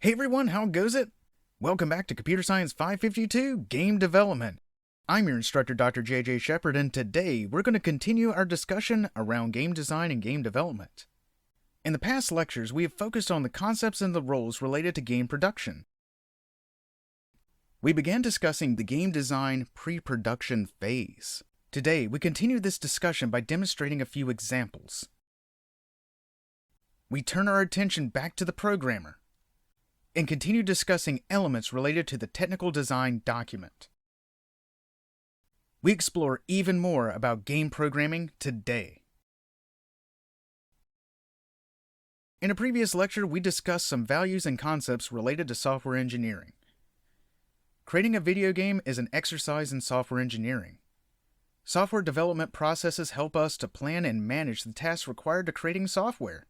Hey everyone, how goes it? Welcome back to Computer Science 552 Game Development. I'm your instructor, Dr. J.J. Shepard, and today we're going to continue our discussion around game design and game development. In the past lectures, we have focused on the concepts and the roles related to game production. We began discussing the game design pre-production phase. Today, we continue this discussion by demonstrating a few examples. We turn our attention back to the programmer and continue discussing elements related to the technical design document. We explore even more about game programming today. In a previous lecture, we discussed some values and concepts related to software engineering. Creating a video game is an exercise in software engineering. Software development processes help us to plan and manage the tasks required to creating software.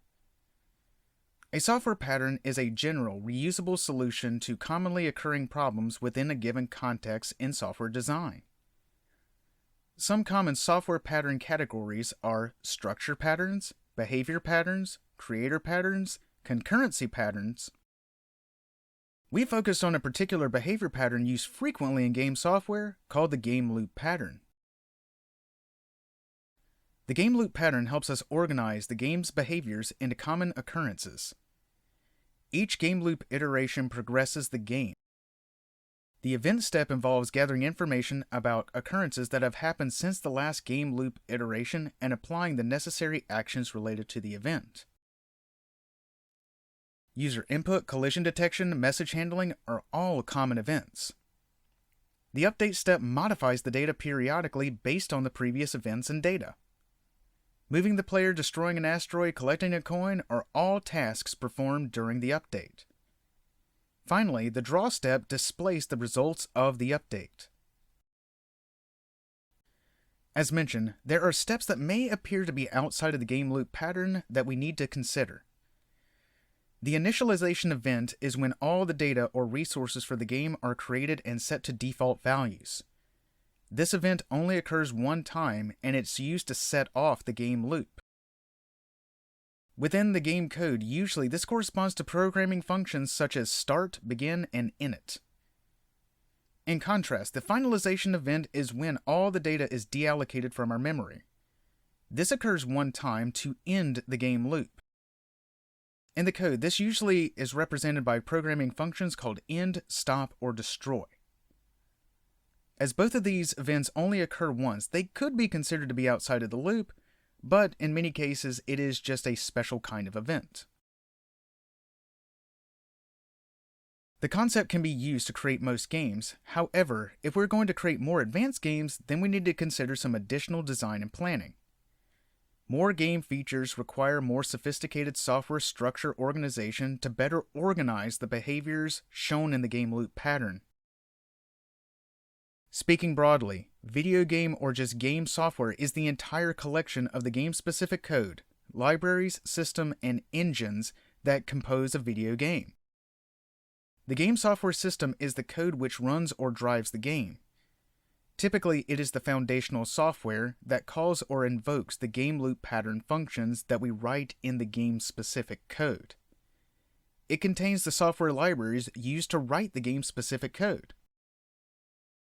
A software pattern is a general, reusable solution to commonly occurring problems within a given context in software design. Some common software pattern categories are structure patterns, behavior patterns, creator patterns, concurrency patterns. We focused on a particular behavior pattern used frequently in game software called the game loop pattern. The game loop pattern helps us organize the game's behaviors into common occurrences. Each game loop iteration progresses the game. The event step involves gathering information about occurrences that have happened since the last game loop iteration and applying the necessary actions related to the event. User input, collision detection, message handling are all common events. The update step modifies the data periodically based on the previous events and data. Moving the player, destroying an asteroid, collecting a coin are all tasks performed during the update. Finally, the draw step displays the results of the update. As mentioned, there are steps that may appear to be outside of the game loop pattern that we need to consider. The initialization event is when all the data or resources for the game are created and set to default values. This event only occurs one time, and it's used to set off the game loop. Within the game code, usually this corresponds to programming functions such as start, begin, and init. In contrast, the finalization event is when all the data is deallocated from our memory. This occurs one time to end the game loop. In the code, this usually is represented by programming functions called end, stop, or destroy. As both of these events only occur once, they could be considered to be outside of the loop, but in many cases it is just a special kind of event. The concept can be used to create most games. However, if we're going to create more advanced games, then we need to consider some additional design and planning. More game features require more sophisticated software structure organization to better organize the behaviors shown in the game loop pattern. Speaking broadly, video game or just game software is the entire collection of the game-specific code, libraries, system, and engines that compose a video game. The game software system is the code which runs or drives the game. Typically, it is the foundational software that calls or invokes the game loop pattern functions that we write in the game-specific code. It contains the software libraries used to write the game-specific code.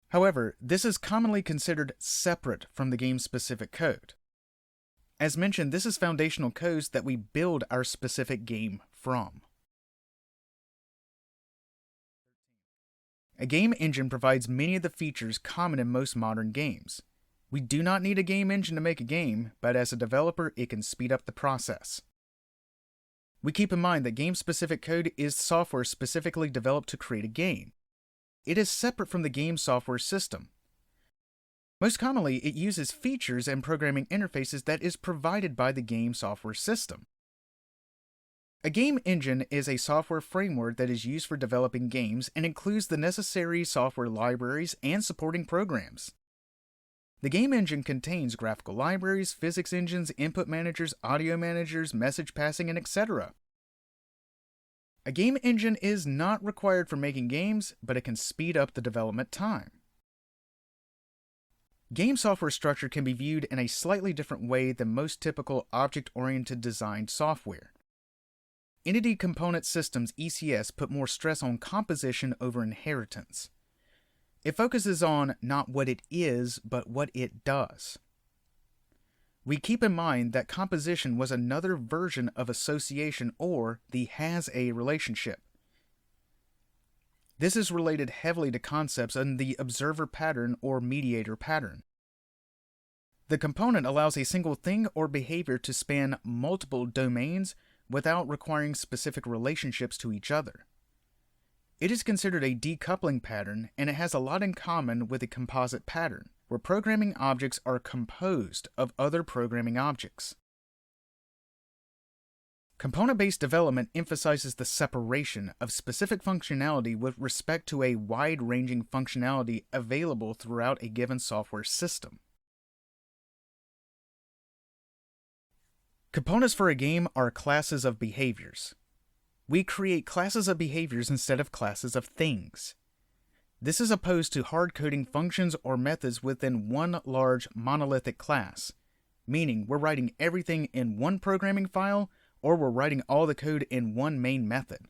However, this is commonly considered separate from the game-specific code. As mentioned, this is foundational codes that we build our specific game from. A game engine provides many of the features common in most modern games. We do not need a game engine to make a game, but as a developer, it can speed up the process. We keep in mind that game-specific code is software specifically developed to create a game. It is separate from the game software system. Most commonly, it uses features and programming interfaces that is provided by the game software system. A game engine is a software framework that is used for developing games and includes the necessary software libraries and supporting programs. The game engine contains graphical libraries, physics engines, input managers, audio managers, message passing, and etc. A game engine is not required for making games, but it can speed up the development time. Game software structure can be viewed in a slightly different way than most typical object-oriented design software. Entity Component Systems (ECS) put more stress on composition over inheritance. It focuses on not what it is, but what it does. We keep in mind that composition was another version of association, or the has-a relationship. This is related heavily to concepts in the observer pattern or mediator pattern. The component allows a single thing or behavior to span multiple domains without requiring specific relationships to each other. It is considered a decoupling pattern, and it has a lot in common with a composite pattern, where programming objects are composed of other programming objects. Component-based development emphasizes the separation of specific functionality with respect to a wide-ranging functionality available throughout a given software system. Components for a game are classes of behaviors. We create classes of behaviors instead of classes of things. This is opposed to hard-coding functions or methods within one large monolithic class, meaning we're writing everything in one programming file, or we're writing all the code in one main method.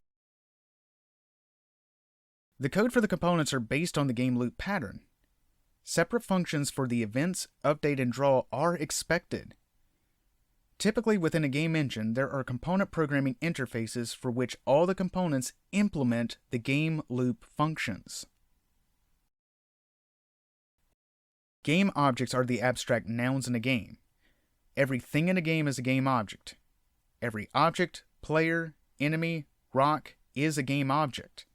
The code for the components are based on the game loop pattern. Separate functions for the events, update, and draw are expected. Typically within a game engine, there are component programming interfaces for which all the components implement the game loop functions. Game objects are the abstract nouns in a game. Every thing in a game is a game object. Every object, player, enemy, rock is a game object.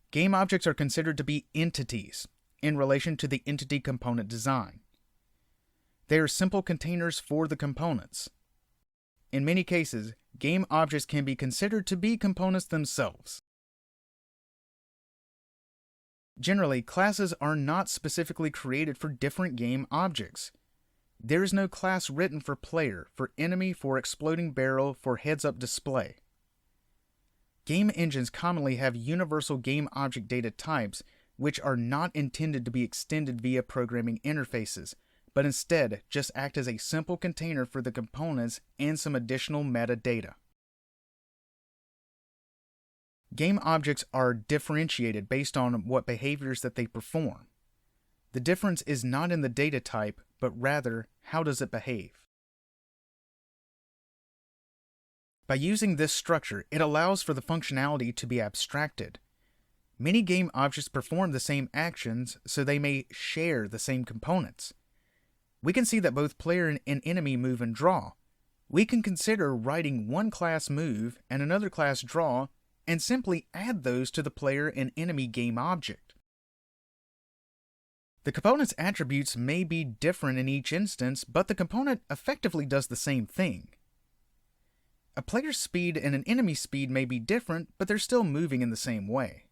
Game objects are considered to be entities in relation to the entity component design. They are simple containers for the components. In many cases, game objects can be considered to be components themselves. Generally, classes are not specifically created for different game objects. There is no class written for player, for enemy, for exploding barrel, for heads-up display. Game engines commonly have universal game object data types, which are not intended to be extended via programming interfaces, but instead just act as a simple container for the components and some additional metadata. Game objects are differentiated based on what behaviors that they perform. The difference is not in the data type, but rather, how does it behave? By using this structure, it allows for the functionality to be abstracted. Many game objects perform the same actions, so they may share the same components. We can see that both player and enemy move and draw. We can consider writing one class move and another class draw, and simply add those to the player and enemy game object. The component's attributes may be different in each instance, but the component effectively does the same thing. A player's speed and an enemy's speed may be different, but they're still moving in the same way.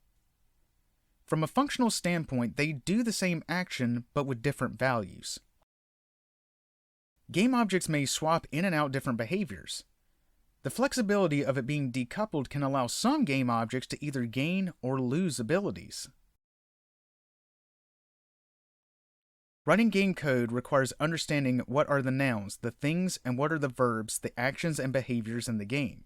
From a functional standpoint, they do the same action, but with different values. Game objects may swap in and out different behaviors. The flexibility of it being decoupled can allow some game objects to either gain or lose abilities. Writing game code requires understanding what are the nouns, the things, and what are the verbs, the actions and behaviors in the game.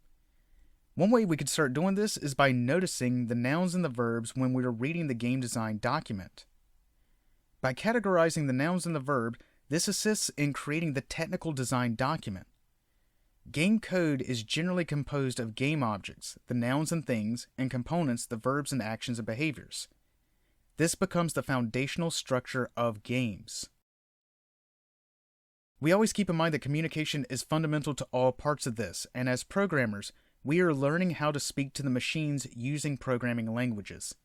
One way we could start doing this is by noticing the nouns and the verbs when we are reading the game design document. By categorizing the nouns and the verb, this assists in creating the technical design document. Game code is generally composed of game objects, the nouns and things, and components, the verbs and actions and behaviors. This becomes the foundational structure of games. We always keep in mind that communication is fundamental to all parts of this, and as programmers, we are learning how to speak to the machines using programming languages.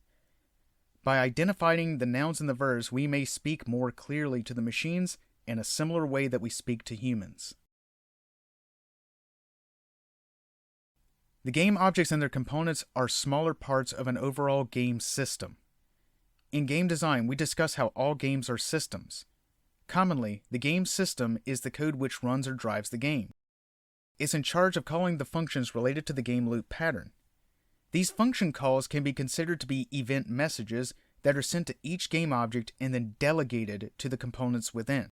By identifying the nouns and the verbs, we may speak more clearly to the machines in a similar way that we speak to humans. The game objects and their components are smaller parts of an overall game system. In game design, we discuss how all games are systems. Commonly, the game system is the code which runs or drives the game. It's in charge of calling the functions related to the game loop pattern. These function calls can be considered to be event messages that are sent to each game object and then delegated to the components within.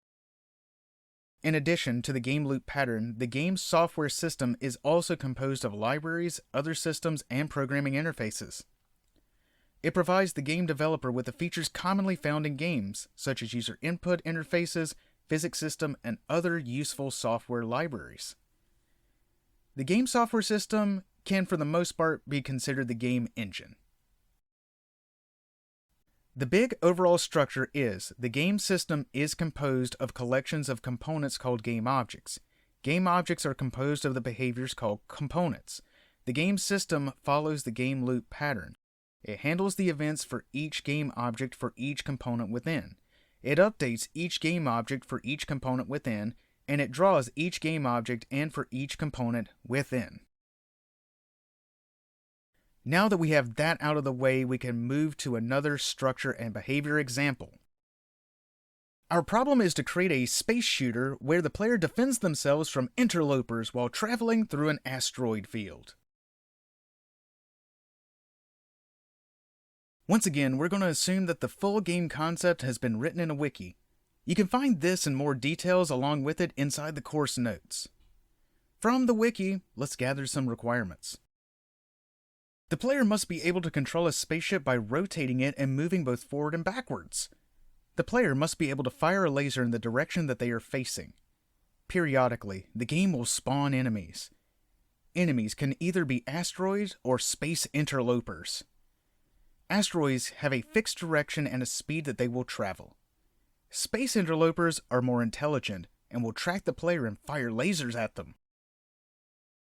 In addition to the game loop pattern, the game's software system is also composed of libraries, other systems, and programming interfaces. It provides the game developer with the features commonly found in games, such as user input interfaces, physics system, and other useful software libraries. The game software system can, for the most part, be considered the game engine. The big overall structure is the game system is composed of collections of components called game objects. Game objects are composed of the behaviors called components. The game system follows the game loop pattern. It handles the events for each game object for each component within. It updates each game object for each component within, and it draws each game object and for each component within. Now that we have that out of the way, we can move to another structure and behavior example. Our problem is to create a space shooter where the player defends themselves from interlopers while traveling through an asteroid field. Once again, we're going to assume that the full game concept has been written in a wiki. You can find this and more details along with it inside the course notes. From the wiki, let's gather some requirements. The player must be able to control a spaceship by rotating it and moving both forward and backwards. The player must be able to fire a laser in the direction that they are facing. Periodically, the game will spawn enemies. Enemies can either be asteroids or space interlopers. Asteroids have a fixed direction and a speed that they will travel. Space interlopers are more intelligent and will track the player and fire lasers at them.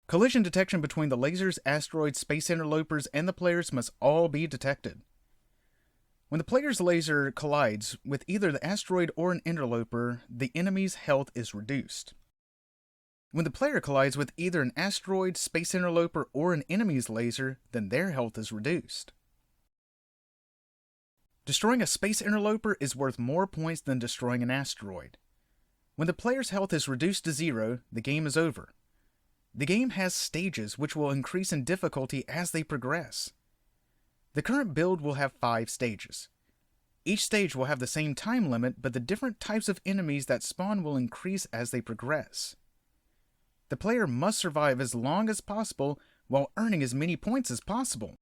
Collision detection between the lasers, asteroids, space interlopers, and the players must all be detected. When the player's laser collides with either the asteroid or an interloper, the enemy's health is reduced. When the player collides with either an asteroid, space interloper, or an enemy's laser, then their health is reduced. Destroying a space interloper is worth more points than destroying an asteroid. When the player's health is reduced to 0, the game is over. The game has stages which will increase in difficulty as they progress. The current build will have 5 stages. Each stage will have the same time limit, but the different types of enemies that spawn will increase as they progress. The player must survive as long as possible while earning as many points as possible.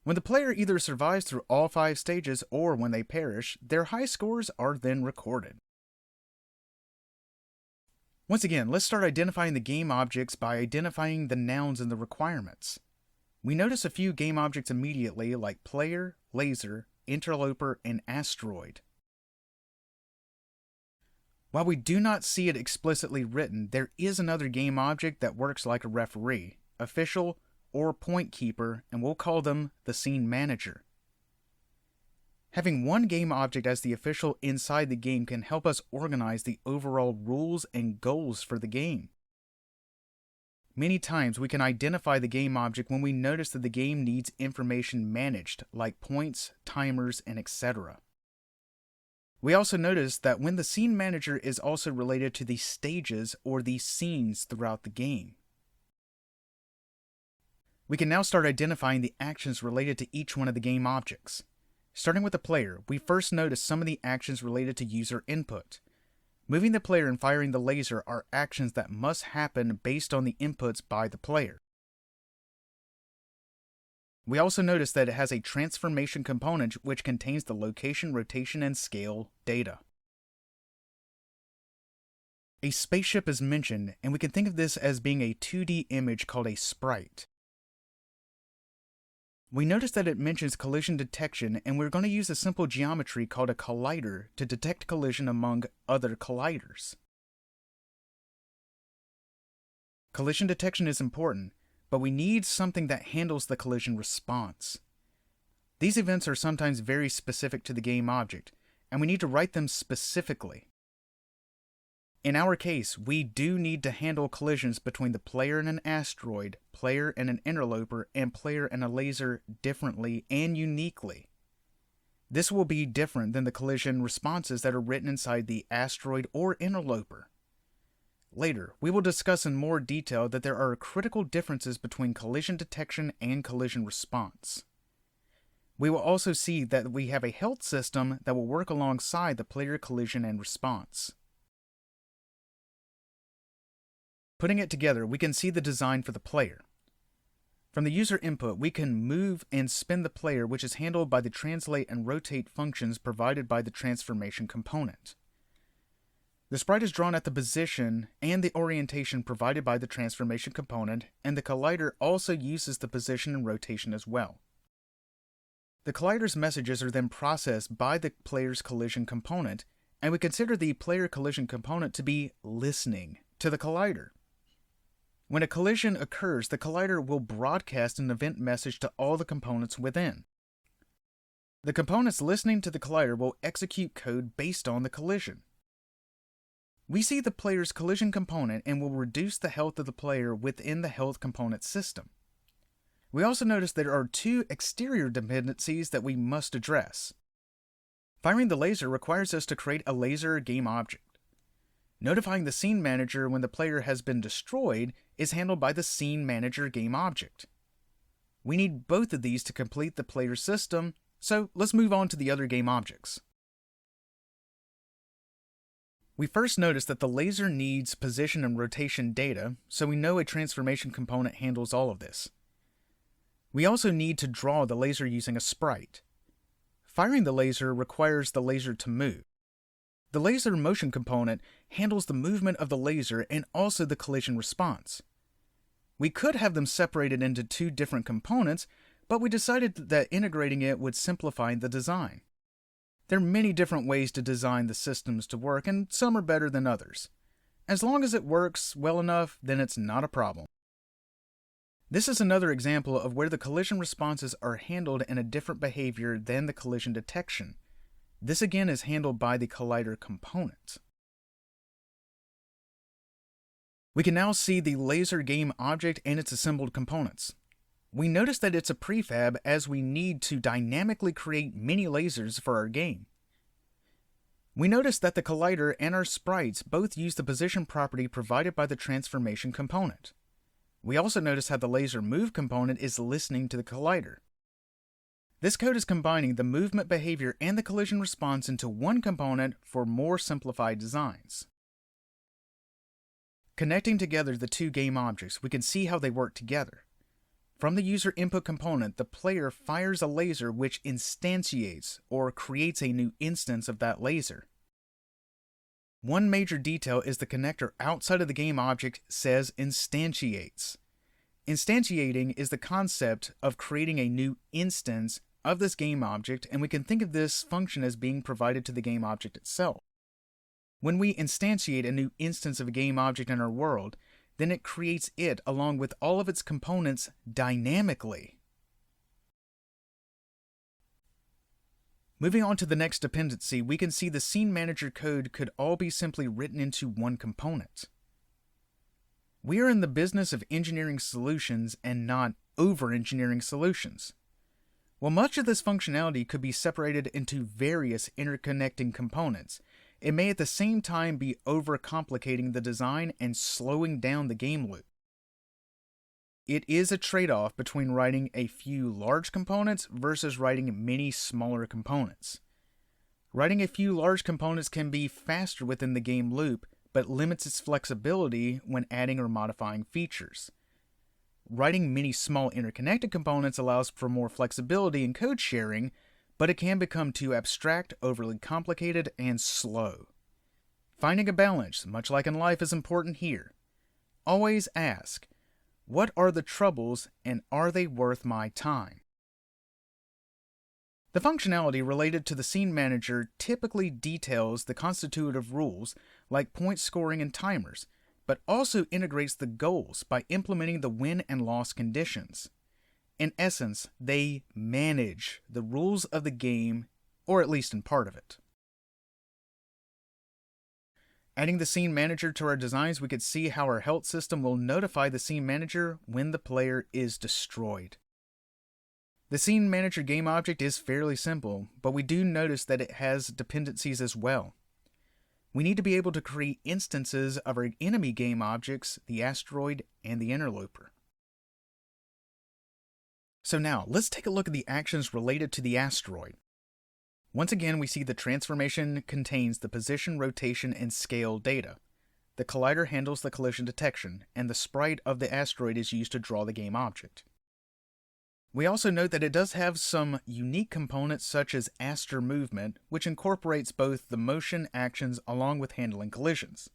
When the player either survives through all 5 stages or when they perish, their high scores are then recorded. Once again, let's start identifying the game objects by identifying the nouns in the requirements. We notice a few game objects immediately, like player, laser, interloper, and asteroid. While we do not see it explicitly written, there is another game object that works like a referee, official, or point keeper, and we'll call them the scene manager. Having one game object as the official inside the game can help us organize the overall rules and goals for the game. Many times we can identify the game object when we notice that the game needs information managed, like points, timers, and etc. We also notice that when the scene manager is also related to the stages or the scenes throughout the game. We can now start identifying the actions related to each one of the game objects. Starting with the player, we first notice some of the actions related to user input. Moving the player and firing the laser are actions that must happen based on the inputs by the player. We also notice that it has a transformation component which contains the location, rotation, and scale data. A spaceship is mentioned, and we can think of this as being a 2D image called a sprite. We notice that it mentions collision detection, and we're going to use a simple geometry called a collider to detect collision among other colliders. Collision detection is important, but we need something that handles the collision response. These events are sometimes very specific to the game object, and we need to write them specifically. In our case, we do need to handle collisions between the player and an asteroid, player and an interloper, and player and a laser differently and uniquely. This will be different than the collision responses that are written inside the asteroid or interloper. Later, we will discuss in more detail that there are critical differences between collision detection and collision response. We will also see that we have a health system that will work alongside the player collision and response. Putting it together, we can see the design for the player. From the user input, we can move and spin the player, which is handled by the translate and rotate functions provided by the transformation component. The sprite is drawn at the position and the orientation provided by the transformation component, and the collider also uses the position and rotation as well. The collider's messages are then processed by the player's collision component, and we consider the player collision component to be listening to the collider. When a collision occurs, the collider will broadcast an event message to all the components within. The components listening to the collider will execute code based on the collision. We see the player's collision component and will reduce the health of the player within the health component system. We also notice there are two exterior dependencies that we must address. Firing the laser requires us to create a laser game object. Notifying the scene manager when the player has been destroyed is handled by the scene manager game object. We need both of these to complete the player's system, so let's move on to the other game objects. We first notice that the laser needs position and rotation data, so we know a transformation component handles all of this. We also need to draw the laser using a sprite. Firing the laser requires the laser to move. The laser motion component handles the movement of the laser and also the collision response. We could have them separated into two different components, but we decided that integrating it would simplify the design. There are many different ways to design the systems to work, and some are better than others. As long as it works well enough, then it's not a problem. This is another example of where the collision responses are handled in a different behavior than the collision detection. This again is handled by the collider component. We can now see the laser game object and its assembled components. We notice that it's a prefab as we need to dynamically create mini lasers for our game. We notice that the collider and our sprites both use the position property provided by the transformation component. We also notice how the laser move component is listening to the collider. This code is combining the movement behavior and the collision response into one component for more simplified designs. Connecting together the two game objects, we can see how they work together. From the user input component, the player fires a laser which instantiates or creates a new instance of that laser. One major detail is the connector outside of the game object says instantiates. Instantiating is the concept of creating a new instance of this game object, and we can think of this function as being provided to the game object itself. When we instantiate a new instance of a game object in our world, then it creates it along with all of its components dynamically. Moving on to the next dependency, we can see the scene manager code could all be simply written into one component. We are in the business of engineering solutions and not over-engineering solutions. While much of this functionality could be separated into various interconnecting components, it may at the same time be overcomplicating the design and slowing down the game loop. It is a trade-off between writing a few large components versus writing many smaller components. Writing a few large components can be faster within the game loop, but limits its flexibility when adding or modifying features. Writing many small interconnected components allows for more flexibility in code sharing, but it can become too abstract, overly complicated, and slow. Finding a balance, much like in life, is important here. Always ask, what are the troubles and are they worth my time? The functionality related to the scene manager typically details the constitutive rules like point scoring and timers, but also integrates the goals by implementing the win and loss conditions. In essence, they manage the rules of the game, or at least in part of it. Adding the scene manager to our designs, we could see how our health system will notify the scene manager when the player is destroyed. The scene manager game object is fairly simple, but we do notice that it has dependencies as well. We need to be able to create instances of our enemy game objects, the asteroid and the interloper. So now, let's take a look at the actions related to the asteroid. Once again, we see the transformation contains the position, rotation, and scale data. The collider handles the collision detection, and the sprite of the asteroid is used to draw the game object. We also note that it does have some unique components such as aster movement, which incorporates both the motion actions along with handling collisions.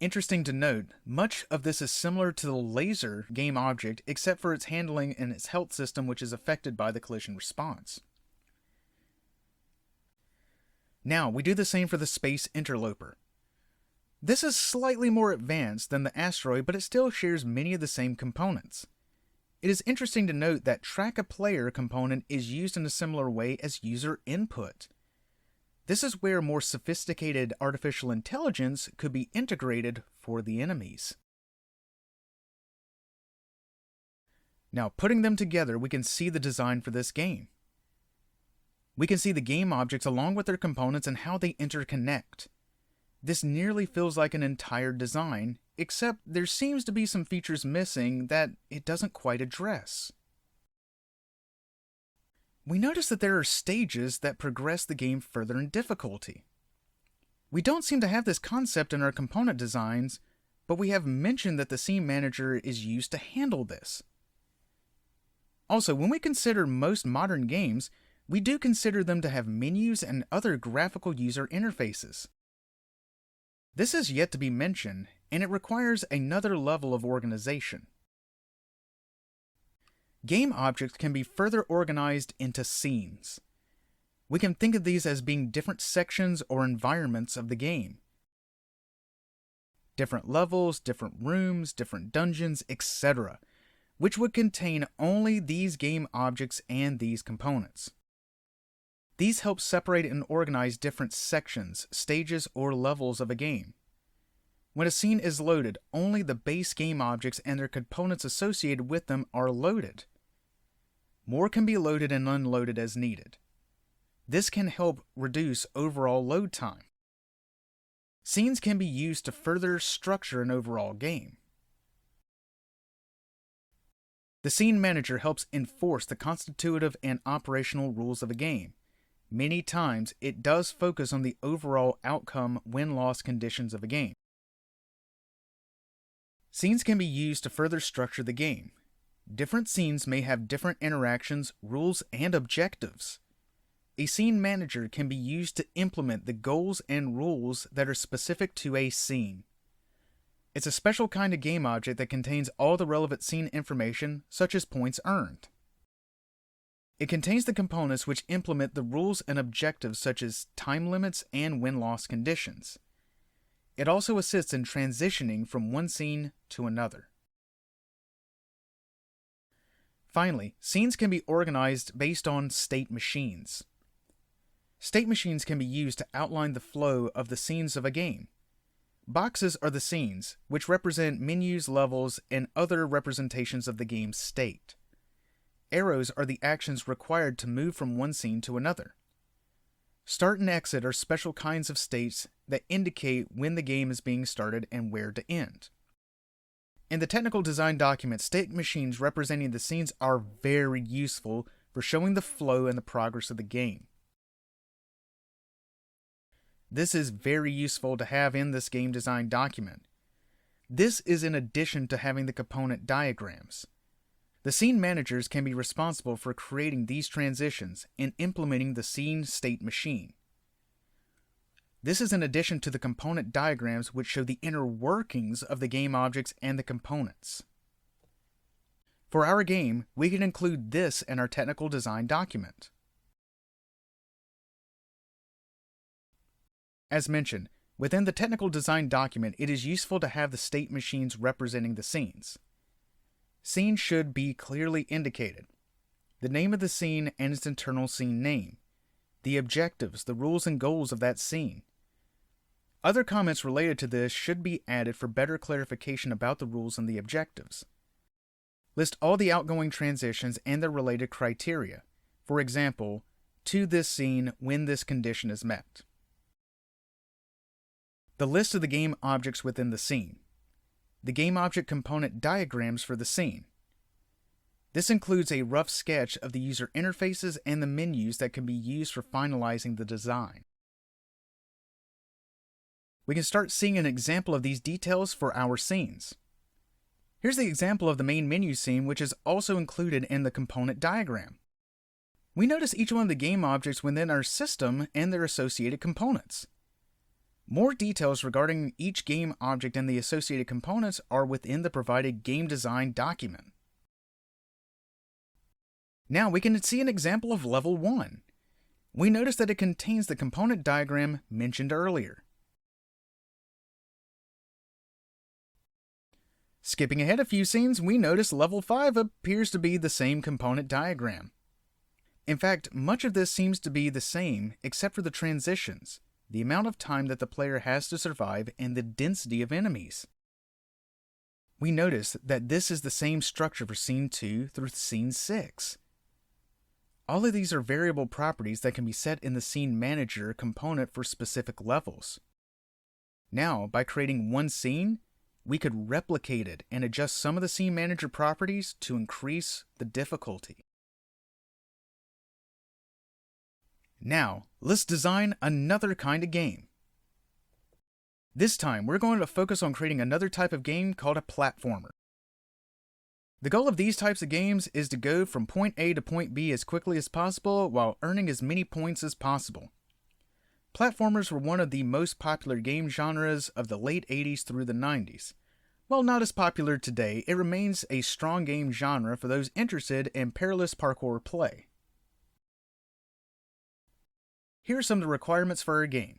Interesting to note, much of this is similar to the laser game object except for its handling and its health system, which is affected by the collision response. Now, we do the same for the space interloper. This is slightly more advanced than the asteroid, but it still shares many of the same components. It is interesting to note that track a player component is used in a similar way as user input. This is where more sophisticated artificial intelligence could be integrated for the enemies. Now, putting them together, we can see the design for this game. We can see the game objects along with their components and how they interconnect. This nearly feels like an entire design, except there seems to be some features missing that it doesn't quite address. We notice that there are stages that progress the game further in difficulty. We don't seem to have this concept in our component designs, but we have mentioned that the scene manager is used to handle this. Also, when we consider most modern games, we do consider them to have menus and other graphical user interfaces. This is yet to be mentioned, and it requires another level of organization. Game objects can be further organized into scenes. We can think of these as being different sections or environments of the game. Different levels, different rooms, different dungeons, etc., which would contain only these game objects and these components. These help separate and organize different sections, stages, or levels of a game. When a scene is loaded, only the base game objects and their components associated with them are loaded. More can be loaded and unloaded as needed. This can help reduce overall load time. Scenes can be used to further structure an overall game. The scene manager helps enforce the constitutive and operational rules of a game. Many times, it does focus on the overall outcome win-loss conditions of a game. Scenes can be used to further structure the game. Different scenes may have different interactions, rules, and objectives. A scene manager can be used to implement the goals and rules that are specific to a scene. It's a special kind of game object that contains all the relevant scene information, such as points earned. It contains the components which implement the rules and objectives such as time limits and win-loss conditions. It also assists in transitioning from one scene to another. Finally, scenes can be organized based on state machines. State machines can be used to outline the flow of the scenes of a game. Boxes are the scenes, which represent menus, levels, and other representations of the game's state. Arrows are the actions required to move from one scene to another. Start and exit are special kinds of states that indicate when the game is being started and where to end. In the technical design document, state machines representing the scenes are very useful for showing the flow and the progress of the game. This is very useful to have in this game design document. This is in addition to having the component diagrams. The scene managers can be responsible for creating these transitions and implementing the scene state machine. This is in addition to the component diagrams which show the inner workings of the game objects and the components. For our game, we can include this in our technical design document. As mentioned, within the technical design document, it is useful to have the state machines representing the scenes. Scenes should be clearly indicated. The name of the scene and its internal scene name. The objectives, the rules and goals of that scene. Other comments related to this should be added for better clarification about the rules and the objectives. List all the outgoing transitions and their related criteria. For example, to this scene when this condition is met. The list of the game objects within the scene. The game object component diagrams for the scene. This includes a rough sketch of the user interfaces and the menus that can be used for finalizing the design. we can start seeing an example of these details for our scenes. Here's the example of the main menu scene, which is also included in the component diagram. We notice each one of the game objects within our system and their associated components. More details regarding each game object and the associated components are within the provided game design document. Now we can see an example of Level 1. We notice that it contains the component diagram mentioned earlier. Skipping ahead a few scenes, we notice Level 5 appears to be the same component diagram. In fact, much of this seems to be the same except for the transitions, the amount of time that the player has to survive, and the density of enemies. We notice that this is the same structure for Scene 2 through Scene 6. All of these are variable properties that can be set in the Scene Manager component for specific levels. Now, by creating one scene, we could replicate it and adjust some of the Scene Manager properties to increase the difficulty. Now, let's design another kind of game. This time, we're going to focus on creating another type of game called a platformer. The goal of these types of games is to go from point A to point B as quickly as possible while earning as many points as possible. Platformers were one of the most popular game genres of the late 80s through the 90s. While not as popular today, it remains a strong game genre for those interested in perilous parkour play. Here are some of the requirements for our game.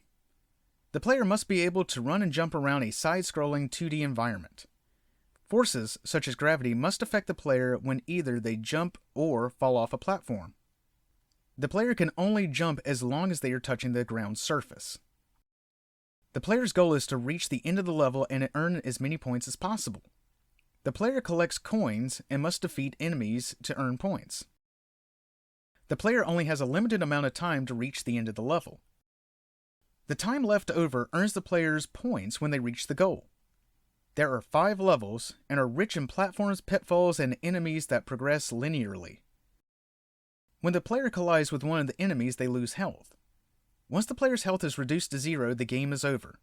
The player must be able to run and jump around a side-scrolling 2D environment. Forces, such as gravity, must affect the player when either they jump or fall off a platform. The player can only jump as long as they are touching the ground surface. The player's goal is to reach the end of the level and earn as many points as possible. The player collects coins and must defeat enemies to earn points. The player only has a limited amount of time to reach the end of the level. The time left over earns the players points when they reach the goal. There are 5 levels and are rich in platforms, pitfalls, and enemies that progress linearly. When the player collides with one of the enemies, they lose health. Once the player's health is reduced to 0, the game is over.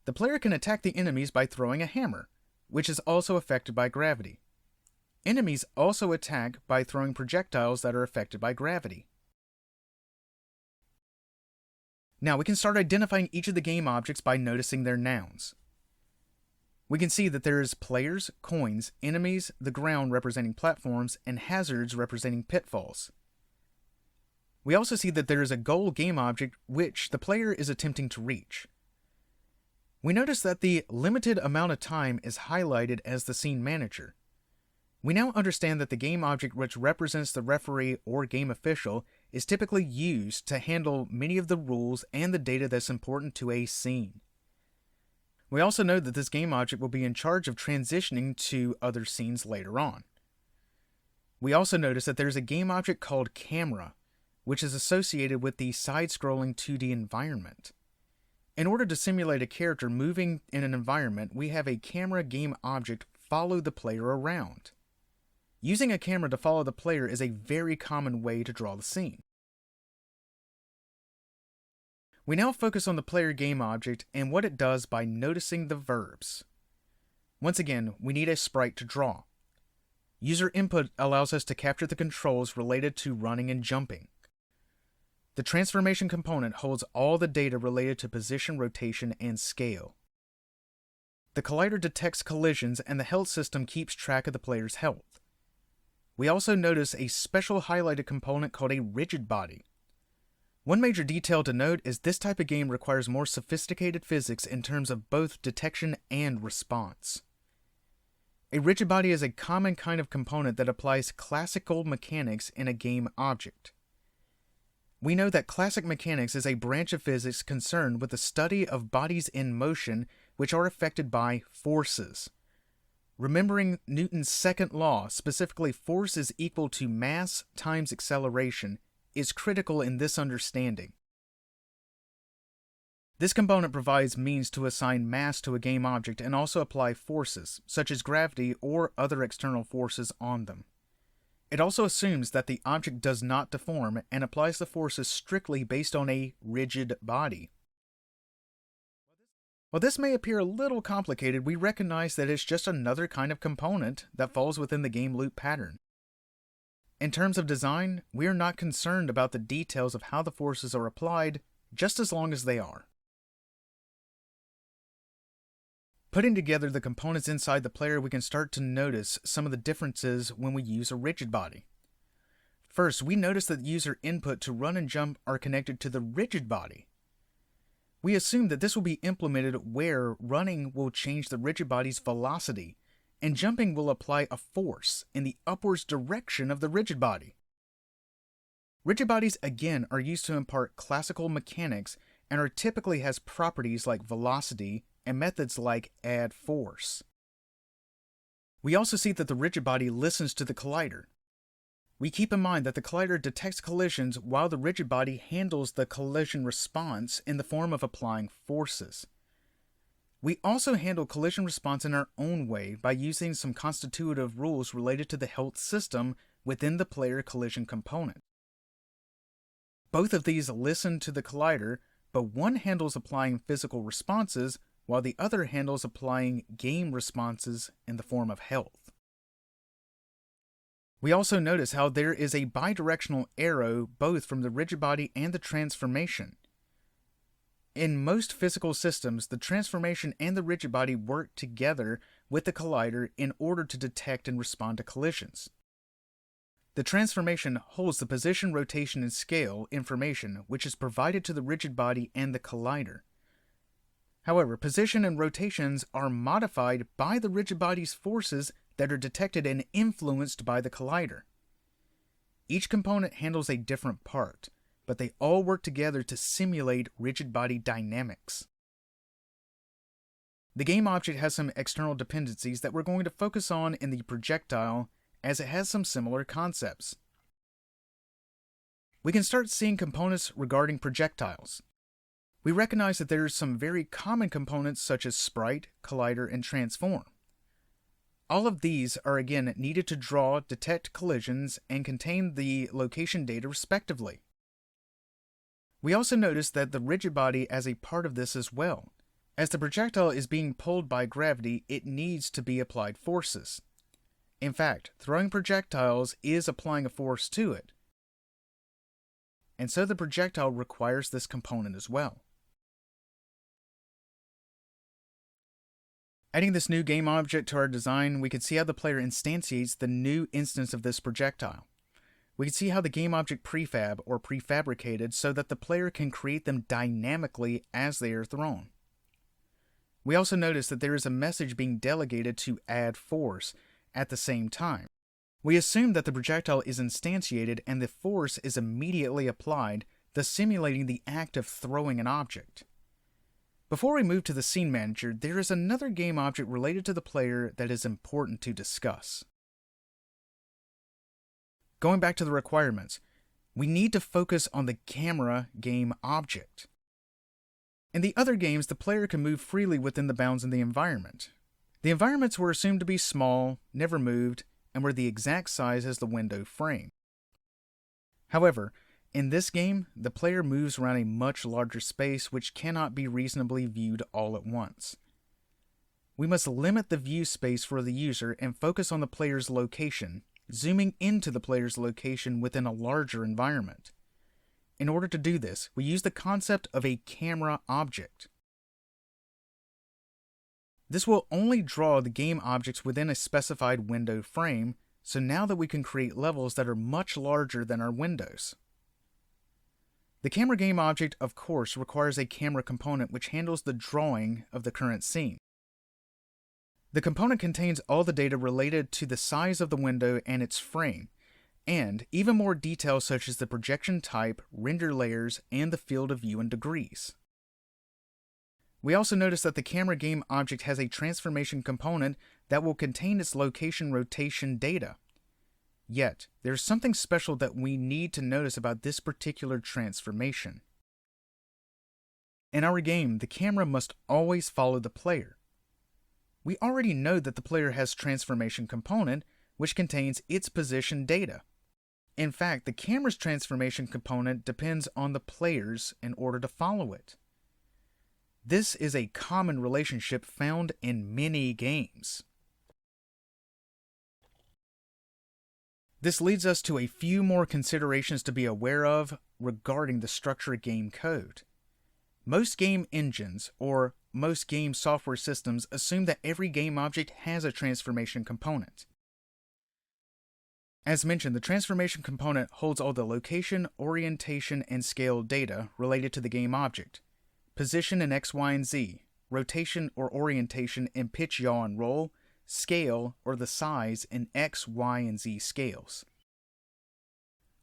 The player can attack the enemies by throwing a hammer, which is also affected by gravity. Enemies also attack by throwing projectiles that are affected by gravity. Now we can start identifying each of the game objects by noticing their nouns. We can see that there is players, coins, enemies, the ground representing platforms, and hazards representing pitfalls. We also see that there is a goal game object which the player is attempting to reach. We notice that the limited amount of time is highlighted as the scene manager. We now understand that the game object which represents the referee or game official is typically used to handle many of the rules and the data that's important to a scene. We also know that this game object will be in charge of transitioning to other scenes later on. We also notice that there's a game object called camera, which is associated with the side-scrolling 2D environment. In order to simulate a character moving in an environment, we have a camera game object follow the player around. Using a camera to follow the player is a very common way to draw the scene. We now focus on the player game object and what it does by noticing the verbs. Once again, we need a sprite to draw. User input allows us to capture the controls related to running and jumping. The transformation component holds all the data related to position, rotation, and scale. The collider detects collisions and the health system keeps track of the player's health. We also notice a special highlighted component called a rigid body. One major detail to note is this type of game requires more sophisticated physics in terms of both detection and response. A rigid body is a common kind of component that applies classical mechanics in a game object. We know that classic mechanics is a branch of physics concerned with the study of bodies in motion which are affected by forces. Remembering Newton's second law, specifically force is equal to mass times acceleration, is critical in this understanding. This component provides means to assign mass to a game object and also apply forces, such as gravity or other external forces on them. It also assumes that the object does not deform and applies the forces strictly based on a rigid body. While this may appear a little complicated, we recognize that it's just another kind of component that falls within the game loop pattern. In terms of design, we are not concerned about the details of how the forces are applied, just as long as they are. Putting together the components inside the player, we can start to notice some of the differences when we use a rigid body. First, we notice that the user input to run and jump are connected to the rigid body. We assume that this will be implemented where running will change the rigid body's velocity, and jumping will apply a force in the upwards direction of the rigid body. Rigid bodies, again, are used to impart classical mechanics and are typically has properties like velocity and methods like add force. We also see that the rigid body listens to the collider. We keep in mind that the collider detects collisions while the rigid body handles the collision response in the form of applying forces. We also handle collision response in our own way by using some constitutive rules related to the health system within the player collision component. Both of these listen to the collider, but one handles applying physical responses while the other handles applying game responses in the form of health. We also notice how there is a bidirectional arrow both from the rigid body and the transformation. In most physical systems, the transformation and the rigid body work together with the collider in order to detect and respond to collisions. The transformation holds the position, rotation, and scale information which is provided to the rigid body and the collider. However, position and rotations are modified by the rigid body's forces that are detected and influenced by the collider. Each component handles a different part, but they all work together to simulate rigid body dynamics. The game object has some external dependencies that we're going to focus on in the projectile, as it has some similar concepts. We can start seeing components regarding projectiles. We recognize that there are some very common components such as sprite, collider, and transform. All of these are again needed to draw, detect collisions, and contain the location data respectively. We also notice that the rigid body as a part of this as well. As the projectile is being pulled by gravity, it needs to be applied forces. In fact, throwing projectiles is applying a force to it. And so the projectile requires this component as well. Adding this new game object to our design, we can see how the player instantiates the new instance of this projectile. We can see how the game object prefab or prefabricated so that the player can create them dynamically as they are thrown. We also notice that there is a message being delegated to add force at the same time. We assume that the projectile is instantiated and the force is immediately applied, thus simulating the act of throwing an object. Before we move to the scene manager, there is another game object related to the player that is important to discuss. Going back to the requirements, we need to focus on the camera game object. In the other games, the player can move freely within the bounds of the environment. The environments were assumed to be small, never moved, and were the exact size as the window frame. However, in this game, the player moves around a much larger space which cannot be reasonably viewed all at once. We must limit the view space for the user and focus on the player's location, zooming into the player's location within a larger environment. In order to do this, we use the concept of a camera object. This will only draw the game objects within a specified window frame, so now that we can create levels that are much larger than our windows. The camera game object, of course, requires a camera component which handles the drawing of the current scene. The component contains all the data related to the size of the window and its frame, and even more details such as the projection type, render layers, and the field of view in degrees. We also notice that the camera game object has a transformation component that will contain its location rotation data. Yet, there's something special that we need to notice about this particular transformation. In our game, the camera must always follow the player. We already know that the player has transformation component, which contains its position data. In fact, the camera's transformation component depends on the player's in order to follow it. This is a common relationship found in many games. This leads us to a few more considerations to be aware of regarding the structure of game code. Most game engines, or most game software systems, assume that every game object has a transformation component. As mentioned, the transformation component holds all the location, orientation, and scale data related to the game object, position in X, Y, and Z, rotation or orientation in pitch, yaw, and roll, scale or the size in X, Y, and Z scales.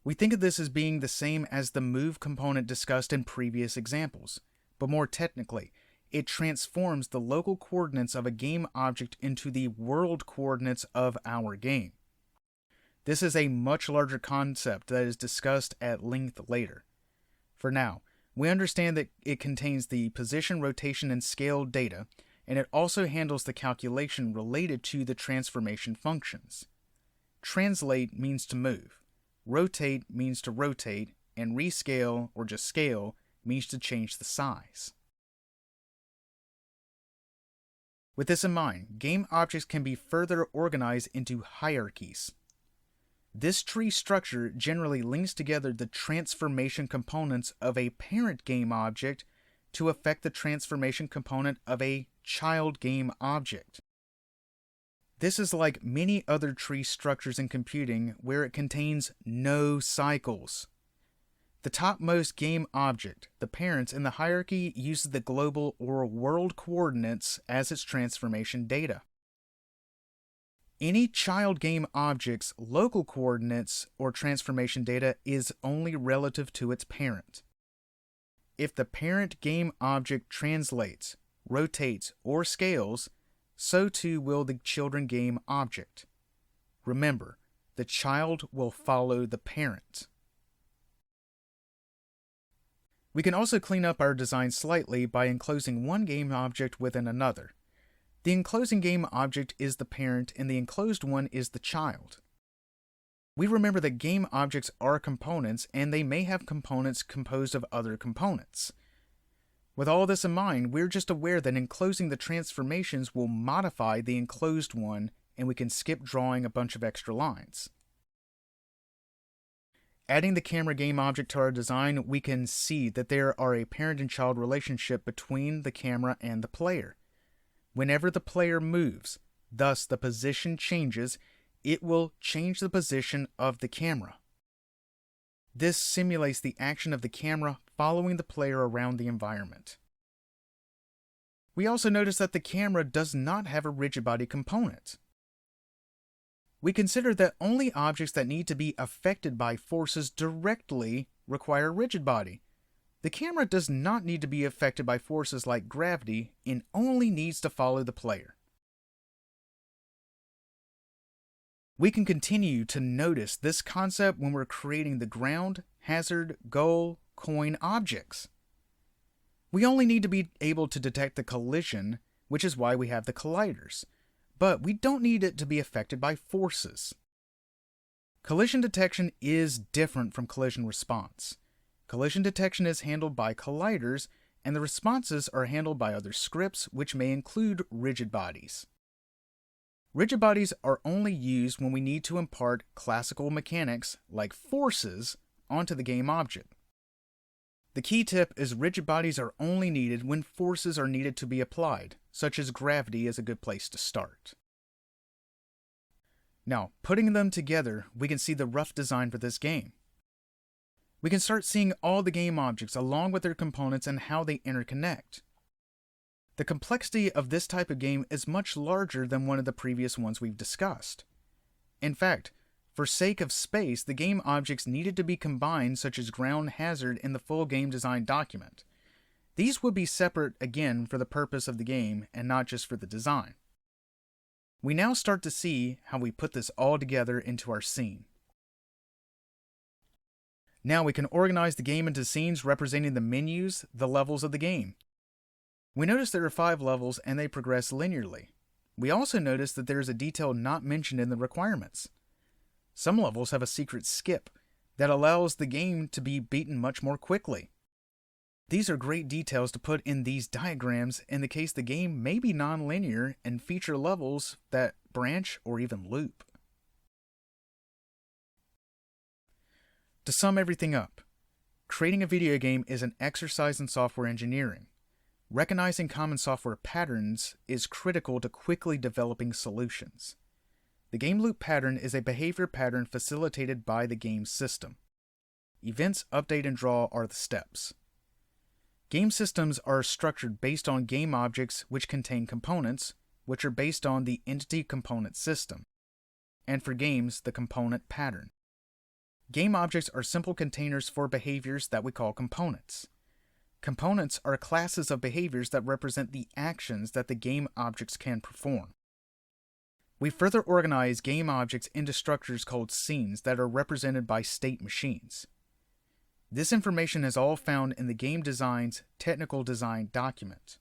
We think of this as being the same as the move component discussed in previous examples, but more technically, it transforms the local coordinates of a game object into the world coordinates of our game. This is a much larger concept that is discussed at length later. For now, we understand that it contains the position, rotation, and scale data, and it also handles the calculation related to the transformation functions. Translate means to move, rotate means to rotate, and rescale, or just scale, means to change the size. With this in mind, game objects can be further organized into hierarchies. This tree structure generally links together the transformation components of a parent game object to affect the transformation component of a child game object. This is like many other tree structures in computing where it contains no cycles. The topmost game object, the parent in the hierarchy, uses the global or world coordinates as its transformation data. Any child game object's local coordinates or transformation data is only relative to its parent. If the parent game object translates, rotates, or scales, so too will the children game object. Remember, the child will follow the parent. We can also clean up our design slightly by enclosing one game object within another. The enclosing game object is the parent and the enclosed one is the child. We remember that game objects are components and they may have components composed of other components. With all this in mind, we're just aware that enclosing the transformations will modify the enclosed one and we can skip drawing a bunch of extra lines. Adding the camera game object to our design, we can see that there are a parent and child relationship between the camera and the player. Whenever the player moves, thus the position changes, it will change the position of the camera. This simulates the action of the camera following the player around the environment. We also notice that the camera does not have a rigid body component. We consider that only objects that need to be affected by forces directly require rigid body. The camera does not need to be affected by forces like gravity and only needs to follow the player. We can continue to notice this concept when we're creating the ground, hazard, goal, coin objects. We only need to be able to detect the collision, which is why we have the colliders, but we don't need it to be affected by forces. Collision detection is different from collision response. Collision detection is handled by colliders, and the responses are handled by other scripts, which may include rigid bodies. Rigid bodies are only used when we need to impart classical mechanics, like forces, onto the game object. The key tip is rigid bodies are only needed when forces are needed to be applied, such as gravity is a good place to start. Now, putting them together, we can see the rough design for this game. We can start seeing all the game objects along with their components and how they interconnect. The complexity of this type of game is much larger than one of the previous ones we've discussed. In fact, for sake of space, the game objects needed to be combined, such as ground hazard, in the full game design document. These would be separate again for the purpose of the game and not just for the design. We now start to see how we put this all together into our scene. Now we can organize the game into scenes representing the menus, the levels of the game. We notice there are 5 levels and they progress linearly. We also notice that there is a detail not mentioned in the requirements. Some levels have a secret skip that allows the game to be beaten much more quickly. These are great details to put in these diagrams in the case the game may be non-linear and feature levels that branch or even loop. To sum everything up, creating a video game is an exercise in software engineering. Recognizing common software patterns is critical to quickly developing solutions. The game loop pattern is a behavior pattern facilitated by the game system. Events, update, and draw are the steps. Game systems are structured based on game objects which contain components, which are based on the entity component system, and for games, the component pattern. Game objects are simple containers for behaviors that we call components. Components are classes of behaviors that represent the actions that the game objects can perform. We further organize game objects into structures called scenes that are represented by state machines. This information is all found in the game design's technical design document.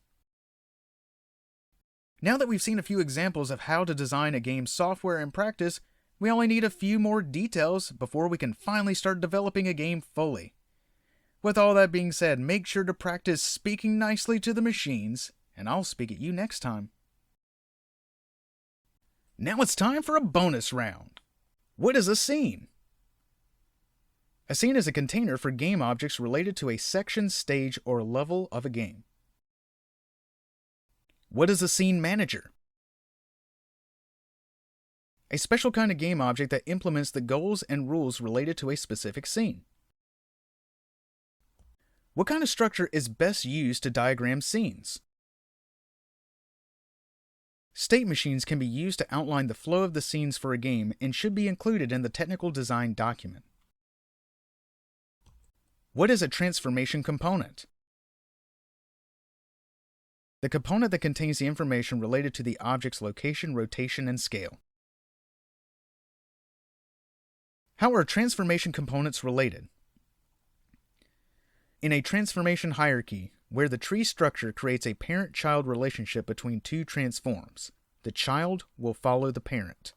Now that we've seen a few examples of how to design a game software in practice, we only need a few more details before we can finally start developing a game fully. With all that being said, make sure to practice speaking nicely to the machines, and I'll speak at you next time. Now it's time for a bonus round. What is a scene? A scene is a container for game objects related to a section, stage, or level of a game. What is a scene manager? A special kind of game object that implements the goals and rules related to a specific scene. What kind of structure is best used to diagram scenes? State machines can be used to outline the flow of the scenes for a game and should be included in the technical design document. What is a transformation component? The component that contains the information related to the object's location, rotation, and scale. How are transformation components related? In a transformation hierarchy, where the tree structure creates a parent-child relationship between two transforms, the child will follow the parent.